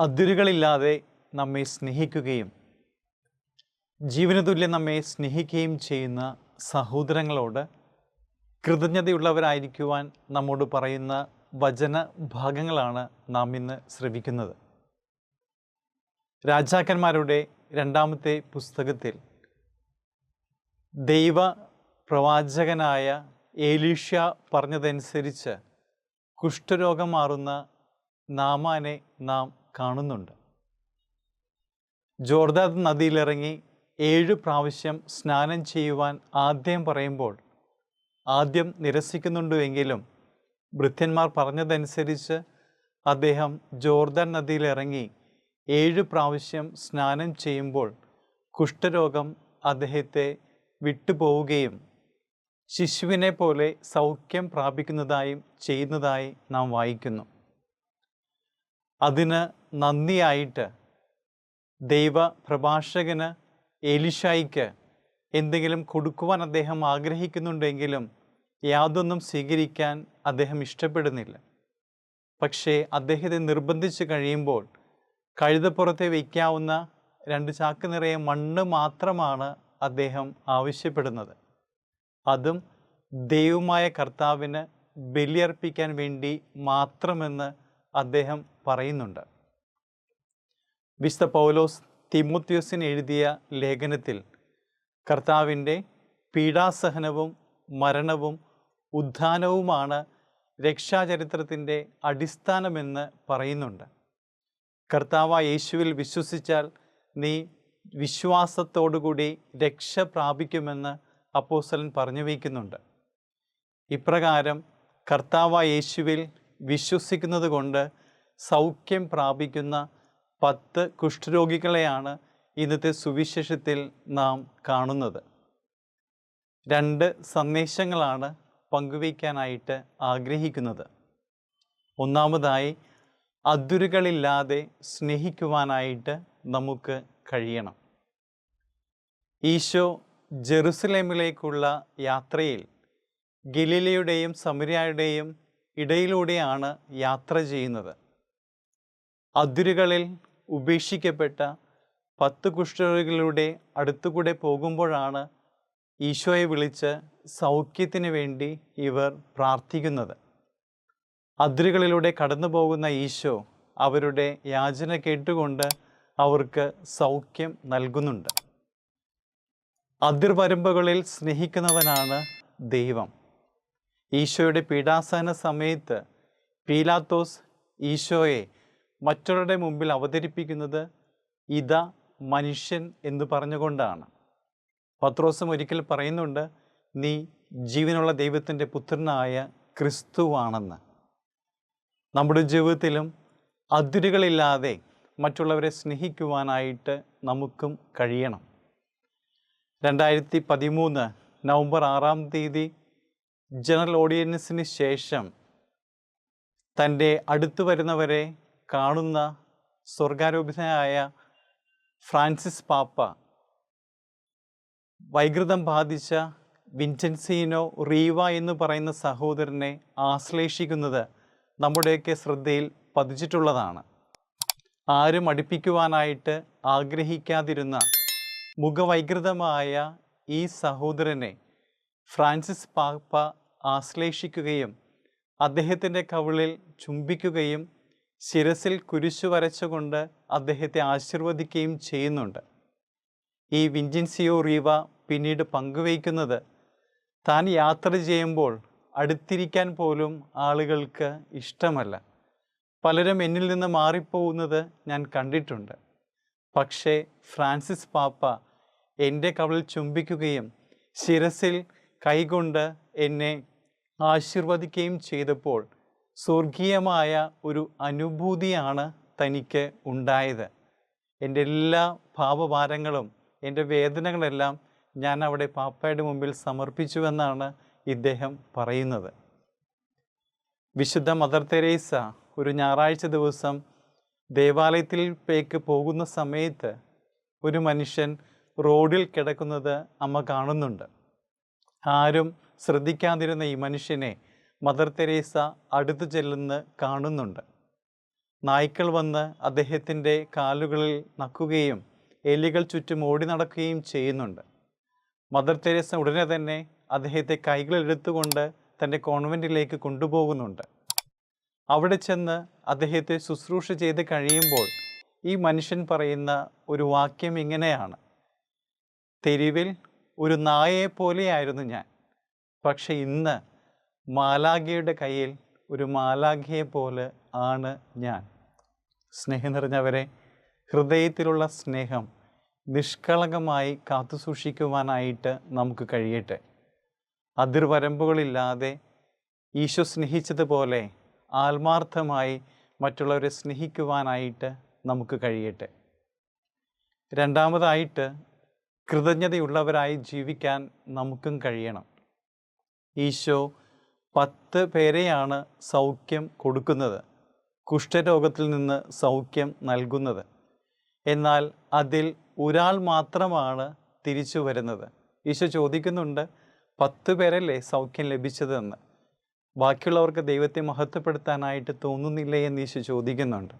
അതിരുകളില്ലാതെ നമ്മെ സ്നേഹിക്കുകയും ജീവന തുല്യം നമ്മെ സ്നേഹിക്കുകയും ചെയ്യുന്ന സഹോദരങ്ങളോട് കൃതജ്ഞതയുള്ളവരായിരിക്കുവാൻ നമ്മോട് പറയുന്ന വചന ഭാഗങ്ങളാണ് നാം ഇന്ന് ശ്രവിക്കുന്നത്. രാജാക്കന്മാരുടെ രണ്ടാമത്തെ പുസ്തകത്തിൽ ദൈവ പ്രവാചകനായ ഏലീഷ പറഞ്ഞതനുസരിച്ച് കുഷ്ഠരോഗം മാറുന്ന നാമാനെ നാം കാണുന്നുണ്ട്. ജോർദാൻ നദിയിലിറങ്ങി 7 പ്രാവശ്യം സ്നാനം ചെയ്യുവാൻ ആദ്യം പറയുമ്പോൾ ആദ്യം നിരസിക്കുന്നുണ്ടെങ്കിലും ഭൃത്യന്മാർ പറഞ്ഞതനുസരിച്ച് അദ്ദേഹം ജോർദാൻ നദിയിലിറങ്ങി 7 പ്രാവശ്യം സ്നാനം ചെയ്യുമ്പോൾ കുഷ്ഠരോഗം അദ്ദേഹത്തെ വിട്ടുപോവുകയും ശിശുവിനെ പോലെ സൗഖ്യം പ്രാപിക്കുന്നതായും ചെയ്യുന്നതായി നാം വായിക്കുന്നു. അതിന് നന്ദിയായിട്ട് ദൈവ പ്രഭാഷകന് ഏലീഷായ്ക്ക് എന്തെങ്കിലും കൊടുക്കുവാൻ അദ്ദേഹം ആഗ്രഹിക്കുന്നുണ്ടെങ്കിലും യാതൊന്നും സ്വീകരിക്കാൻ അദ്ദേഹം ഇഷ്ടപ്പെടുന്നില്ല. പക്ഷേ അദ്ദേഹത്തെ നിർബന്ധിച്ച് കഴിയുമ്പോൾ കഴുതപ്പുറത്തെ വയ്ക്കാവുന്ന 2 ചാക്ക് നിറയെ മണ്ണ് മാത്രമാണ് അദ്ദേഹം ആവശ്യപ്പെടുന്നത്. അതും ദൈവമായ കർത്താവിന് ബലിയർപ്പിക്കാൻ വേണ്ടി മാത്രമെന്ന് അദ്ദേഹം പറയുന്നുണ്ട്. വിശുദ്ധ പൗലോസ് തിമോത്തിയോസിന് എഴുതിയ ലേഖനത്തിൽ കർത്താവിൻ്റെ പീഡാസഹനവും മരണവും ഉത്ഥാനവുമാണ് രക്ഷാചരിത്രത്തിൻ്റെ അടിസ്ഥാനമെന്ന് പറയുന്നുണ്ട്. കർത്താവായ യേശുവിൽ വിശ്വസിച്ചാൽ നീ വിശ്വാസത്തോടുകൂടി രക്ഷ പ്രാപിക്കുമെന്ന് അപ്പോസ്തലൻ പറഞ്ഞു വയ്ക്കുന്നുണ്ട്. ഇപ്രകാരം കർത്താവായ യേശുവിൽ വിശ്വസിക്കുന്നത് കൊണ്ട് സൗഖ്യം പ്രാപിക്കുന്ന 10 കുഷ്ഠരോഗികളെയാണ് ഇന്നത്തെ സുവിശേഷത്തിൽ നാം കാണുന്നത്. 2 സന്ദേശങ്ങളാണ് പങ്കുവയ്ക്കാനായിട്ട് ആഗ്രഹിക്കുന്നത്. ഒന്നാമതായി, അതിരുകളില്ലാതെ സ്നേഹിക്കുവാനായിട്ട് നമുക്ക് കഴിയണം. ഈശോ ജെറുസലേമിലേക്കുള്ള യാത്രയിൽ ഗലീലയുടെയും സമരിയയുടെയും ഇടയിലൂടെയാണ് യാത്ര ചെയ്യുന്നത്. അതിരുകളിൽ ഉപേക്ഷിക്കപ്പെട്ട 10 കുഷ്ഠരോഗികളുടെ അടുത്തുകൂടെ പോകുമ്പോഴാണ് ഈശോയെ വിളിച്ച് സൗഖ്യത്തിന് വേണ്ടി ഇവർ പ്രാർത്ഥിക്കുന്നത്. അതിരുകളിലൂടെ കടന്നു പോകുന്ന ഈശോ അവരുടെ യാചന കേട്ടുകൊണ്ട് അവർക്ക് സൗഖ്യം നൽകുന്നുണ്ട്. അതിർവരമ്പുകളിൽ സ്നേഹിക്കുന്നവനാണ് ദൈവം. ഈശോയുടെ പീഡാസഹന സമയത്ത് പീലാത്തോസ് ഈശോയെ മറ്റുള്ളവരുടെ മുമ്പിൽ അവതരിപ്പിക്കുന്നത് ഇതാ മനുഷ്യൻ എന്ന് പറഞ്ഞുകൊണ്ടാണ്. പത്രോസും ഒരിക്കൽ പറയുന്നുണ്ട്, നീ ജീവനുള്ള ദൈവത്തിൻ്റെ പുത്രനായ ക്രിസ്തുവാണെന്ന്. നമ്മുടെ ജീവിതത്തിലും അതിരുകളില്ലാതെ മറ്റുള്ളവരെ സ്നേഹിക്കുവാനായിട്ട് നമുക്കും കഴിയണം. 2013 നവംബർ 6-ാം തീയതി ജനറൽ ഓഡിയൻസിന് ശേഷം തൻ്റെ അടുത്തു വരുന്നവരെ കാണുന്ന സ്വർഗാരോപിതനായ ഫ്രാൻസിസ് പാപ്പ വൈകൃതം ബാധിച്ച വിൻസെൻസിനോ റീവ എന്ന് പറയുന്ന സഹോദരനെ ആശ്ലേഷിക്കുന്നത് നമ്മുടെയൊക്കെ ശ്രദ്ധയിൽ പതിച്ചിട്ടുള്ളതാണ്. ആരും അടുപ്പിക്കുവാനായിട്ട് ആഗ്രഹിക്കാതിരുന്ന മുഖവൈകൃതമായ ഈ സഹോദരനെ ഫ്രാൻസിസ് പാപ്പ ആശ്ലേഷിക്കുകയും അദ്ദേഹത്തിൻ്റെ കവിളിൽ ചുംബിക്കുകയും ശിരസിൽ കുരിശു വരച്ചുകൊണ്ട് അദ്ദേഹത്തെ ആശീർവദിക്കുകയും ചെയ്യുന്നുണ്ട്. ഈ വിൻസെൻസിയോ റീവ പിന്നീട് പങ്കുവയ്ക്കുന്നത് താൻ യാത്ര ചെയ്യുമ്പോൾ അടുത്തിരിക്കാൻ പോലും ആളുകൾക്ക് ഇഷ്ടമല്ല. പലരും എന്നിൽ നിന്ന് മാറിപ്പോകുന്നത് ഞാൻ കണ്ടിട്ടുണ്ട്. പക്ഷേ ഫ്രാൻസിസ് പാപ്പ എൻ്റെ കവിളിൽ ചുംബിക്കുകയും ശിരസിൽ കൈകൊണ്ട് എന്നെ ആശീർവദിക്കുകയും ചെയ്തപ്പോൾ സ്വർഗീയമായ ഒരു അനുഭൂതിയാണ് തനിക്ക് ഉണ്ടായത്. എൻ്റെ എല്ലാ പാപഭാരങ്ങളും എൻ്റെ വേദനകളെല്ലാം ഞാൻ അവിടെ പാപ്പയുടെ മുമ്പിൽ സമർപ്പിച്ചുവെന്നാണ് ഇദ്ദേഹം പറയുന്നത്. വിശുദ്ധ മദർ തെരേസ ഒരു ഞായറാഴ്ച ദിവസം ദേവാലയത്തിലേക്ക് പോകുന്ന സമയത്ത് ഒരു മനുഷ്യൻ റോഡിൽ കിടക്കുന്നത് അമ്മ കാണുന്നുണ്ട്. ആരും ശ്രദ്ധിക്കാതിരുന്ന ഈ മനുഷ്യനെ മദർ തെരേസ അടുത്തു ചെല്ലുന്ന കാണുന്നുണ്ട്. നായ്ക്കൾ വന്ന് അദ്ദേഹത്തിൻ്റെ കാലുകളിൽ നക്കുകയും എലികൾ ചുറ്റും ഓടി നടക്കുകയും ചെയ്യുന്നുണ്ട്. മദർ തെരേസ ഉടനെ തന്നെ അദ്ദേഹത്തെ കൈകളിലെടുത്തുകൊണ്ട് തൻ്റെ കോൺവെൻറ്റിലേക്ക് കൊണ്ടുപോകുന്നുണ്ട്. അവിടെ ചെന്ന് അദ്ദേഹത്തെ ശുശ്രൂഷ ചെയ്ത് കഴിയുമ്പോൾ ഈ മനുഷ്യൻ പറയുന്ന ഒരു വാക്യം ഇങ്ങനെയാണ്: തെരുവിൽ ഒരു നായയെപ്പോലെയായിരുന്നു ഞാൻ, പക്ഷെ ഇന്ന് മാലാഖയുടെ കയ്യിൽ ഒരു മാലാഖയെ പോലെ ആണ് ഞാൻ. സ്നേഹം നിറഞ്ഞവരെ, ഹൃദയത്തിലുള്ള സ്നേഹം നിഷ്കളങ്കമായി കാത്തുസൂക്ഷിക്കുവാനായിട്ട് നമുക്ക് കഴിയട്ടെ. അതിർവരമ്പുകളില്ലാതെ ഈശോ സ്നേഹിച്ചതുപോലെ ആത്മാർത്ഥമായി മറ്റുള്ളവരെ സ്നേഹിക്കുവാനായിട്ട് നമുക്ക് കഴിയട്ടെ. രണ്ടാമതായിട്ട്, കൃതജ്ഞതയുള്ളവരായി ജീവിക്കാൻ നമുക്കും കഴിയണം. ഈശോ 10 പേരെയാണ് സൗഖ്യം കൊടുക്കുന്നത്, കുഷ്ഠരോഗത്തിൽ നിന്ന് സൗഖ്യം നൽകുന്നത്. എന്നാൽ അതിൽ ഒരാൾ മാത്രമാണ് തിരിച്ചു വരുന്നത്. ഈശോ ചോദിക്കുന്നുണ്ട്, 10 പേരല്ലേ സൗഖ്യം ലഭിച്ചതെന്ന്, ബാക്കിയുള്ളവർക്ക് ദൈവത്തെ മഹത്വപ്പെടുത്താനായിട്ട് തോന്നുന്നില്ലേ എന്ന് ഈശോ ചോദിക്കുന്നുണ്ട്.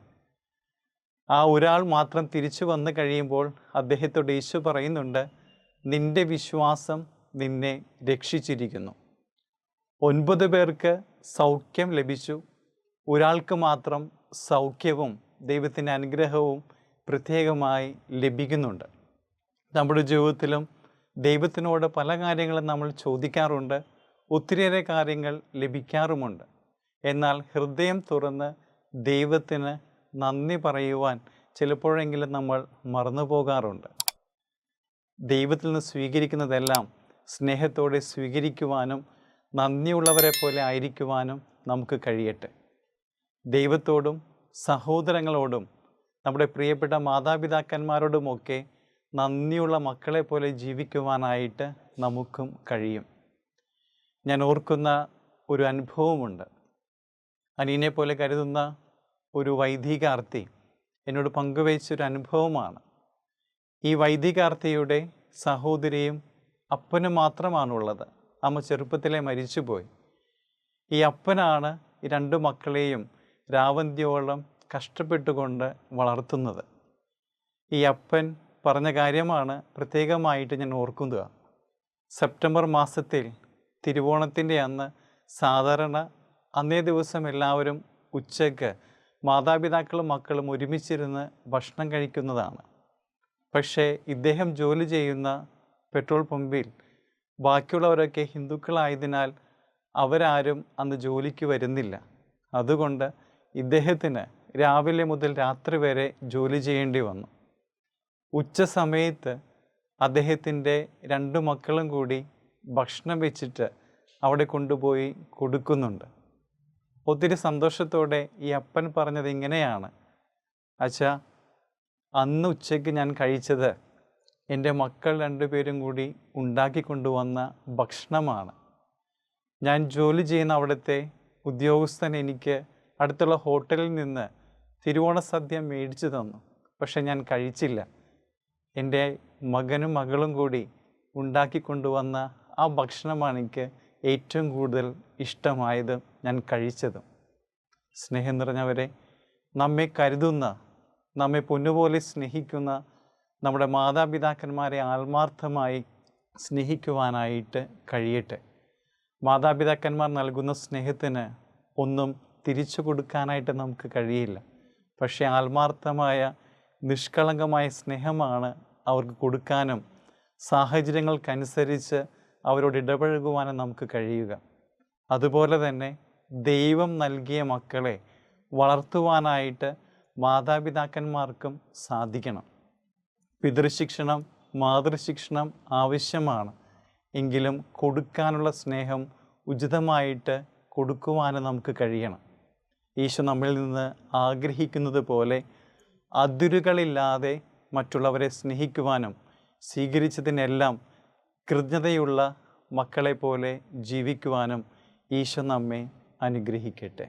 ആ ഒരാൾ മാത്രം തിരിച്ചു വന്നു കഴിയുമ്പോൾ അദ്ദേഹത്തോട് ഈശോ പറയുന്നുണ്ട്, നിന്റെ വിശ്വാസം നിന്നെ രക്ഷിച്ചിരിക്കുന്നു. 9 പേർക്ക് സൗഖ്യം ലഭിച്ചു, ഒരാൾക്ക് മാത്രം സൗഖ്യവും ദൈവത്തിൻ്റെ അനുഗ്രഹവും പ്രത്യേകമായി ലഭിക്കുന്നുണ്ട്. നമ്മുടെ ജീവിതത്തിലും ദൈവത്തിനോട് പല കാര്യങ്ങളും നമ്മൾ ചോദിക്കാറുണ്ട്, ഒത്തിരിയേറെ കാര്യങ്ങൾ ലഭിക്കാറുമുണ്ട്. എന്നാൽ ഹൃദയം തുറന്ന് ദൈവത്തിന് നന്ദി പറയുവാൻ ചിലപ്പോഴെങ്കിലും നമ്മൾ മറന്നു പോകാറുണ്ട്. ദൈവത്തിൽ നിന്ന് സ്വീകരിക്കുന്നതെല്ലാം സ്നേഹത്തോടെ സ്വീകരിക്കുവാനും നന്ദിയുള്ളവരെ പോലെ ആയിരിക്കുവാനും നമുക്ക് കഴിയട്ടെ. ദൈവത്തോടും സഹോദരങ്ങളോടും നമ്മുടെ പ്രിയപ്പെട്ട മാതാപിതാക്കന്മാരോടുമൊക്കെ നന്ദിയുള്ള മക്കളെ പോലെ ജീവിക്കുവാനായിട്ട് നമുക്കും കഴിയും. ഞാൻ ഓർക്കുന്ന ഒരു അനുഭവമുണ്ട്. അനിയനെ പോലെ കരുതുന്ന ഒരു വൈദികാർത്ഥി എന്നോട് പങ്കുവച്ചൊരു അനുഭവമാണ്. ഈ വൈദികാർത്ഥിയുടെ സഹോദരിയും അപ്പനും മാത്രമാണുള്ളത്. അമ്മ ചെറുപ്പത്തിലെ മരിച്ചുപോയി. ഈ അപ്പനാണ് ഈ 2 മക്കളെയും രാവന്തിയോളം കഷ്ടപ്പെട്ടുകൊണ്ട് വളർത്തുന്നത്. ഈ അപ്പൻ പറഞ്ഞ കാര്യമാണ് പ്രത്യേകമായിട്ട് ഞാൻ ഓർക്കുന്നത്. സെപ്റ്റംബർ മാസത്തിൽ തിരുവോണത്തിൻ്റെ അന്ന് സാധാരണ അന്നേ ദിവസം എല്ലാവരും ഉച്ചയ്ക്ക് മാതാപിതാക്കളും മക്കളും ഒരുമിച്ചിരുന്ന് ഭക്ഷണം കഴിക്കുന്നതാണ്. പക്ഷേ ഇദ്ദേഹം ജോലി ചെയ്യുന്ന പെട്രോൾ പമ്പിൽ ബാക്കിയുള്ളവരൊക്കെ ഹിന്ദുക്കളായതിനാൽ അവരാരും അന്ന് ജോലിക്ക് വരുന്നില്ല. അതുകൊണ്ട് ഇദ്ദേഹത്തിന് രാവിലെ മുതൽ രാത്രി വരെ ജോലി ചെയ്യേണ്ടി വന്നു. ഉച്ച സമയത്ത് അദ്ദേഹത്തിൻ്റെ 2 മക്കളും കൂടി ഭക്ഷണം വെച്ചിട്ട് അവിടെ കൊണ്ടുപോയി കൊടുക്കുന്നുണ്ട്. ഒത്തിരി സന്തോഷത്തോടെ ഈ അപ്പൻ പറഞ്ഞത് ഇങ്ങനെയാണ്: അച്ഛാ, അന്ന് ഉച്ചയ്ക്ക് ഞാൻ കഴിച്ചത് എൻ്റെ മക്കൾ 2 പേരും കൂടി ഉണ്ടാക്കി കൊണ്ടുവന്ന ഭക്ഷണമാണ്. ഞാൻ ജോലി ചെയ്യുന്ന അവിടുത്തെ ഉദ്യോഗസ്ഥൻ എനിക്ക് അടുത്തുള്ള ഹോട്ടലിൽ നിന്ന് തിരുവോണ സദ്യ മേടിച്ചു തന്നു. പക്ഷെ ഞാൻ കഴിച്ചില്ല. എൻ്റെ മകനും മകളും കൂടി ഉണ്ടാക്കി കൊണ്ടുവന്ന ആ ഭക്ഷണമാണ് എനിക്ക് ഏറ്റവും കൂടുതൽ ഇഷ്ടമായതും ഞാൻ കഴിച്ചതും. സ്നേഹം നിറഞ്ഞവരെ, നമ്മെ കരുതുന്ന, നമ്മെ പൊന്നുപോലെ സ്നേഹിക്കുന്ന നമ്മുടെ മാതാപിതാക്കന്മാരെ ആത്മാർത്ഥമായി സ്നേഹിക്കുവാനായിട്ട് കഴിയട്ടെ. മാതാപിതാക്കന്മാർ നൽകുന്ന സ്നേഹത്തിന് ഒന്നും തിരിച്ചു കൊടുക്കാനായിട്ട് നമുക്ക് കഴിയില്ല. പക്ഷേ ആത്മാർത്ഥമായ നിഷ്കളങ്കമായ സ്നേഹമാണ് അവർക്ക് കൊടുക്കാനും സാഹചര്യങ്ങൾക്കനുസരിച്ച് അവരോട് ഇടപഴകുവാനും നമുക്ക് കഴിയുക. അതുപോലെ തന്നെ ദൈവം നൽകിയ മക്കളെ വളർത്തുവാനായിട്ട് മാതാപിതാക്കന്മാർക്കും സാധിക്കണം. പിതൃശിക്ഷണം, മാതൃശിക്ഷണം ആവശ്യമാണ്. എങ്കിലും കൊടുക്കാനുള്ള സ്നേഹം ഉചിതമായിട്ട് കൊടുക്കുവാനും നമുക്ക് കഴിയണം. ഈശോ നമ്മിൽ നിന്ന് ആഗ്രഹിക്കുന്നത് പോലെ അതിരുകളില്ലാതെ മറ്റുള്ളവരെ സ്നേഹിക്കുവാനും സ്വീകരിച്ചതിനെല്ലാം കൃതജ്ഞതയുള്ള മക്കളെ പോലെ ജീവിക്കുവാനും ഈശോ നമ്മെ അനുഗ്രഹിക്കട്ടെ.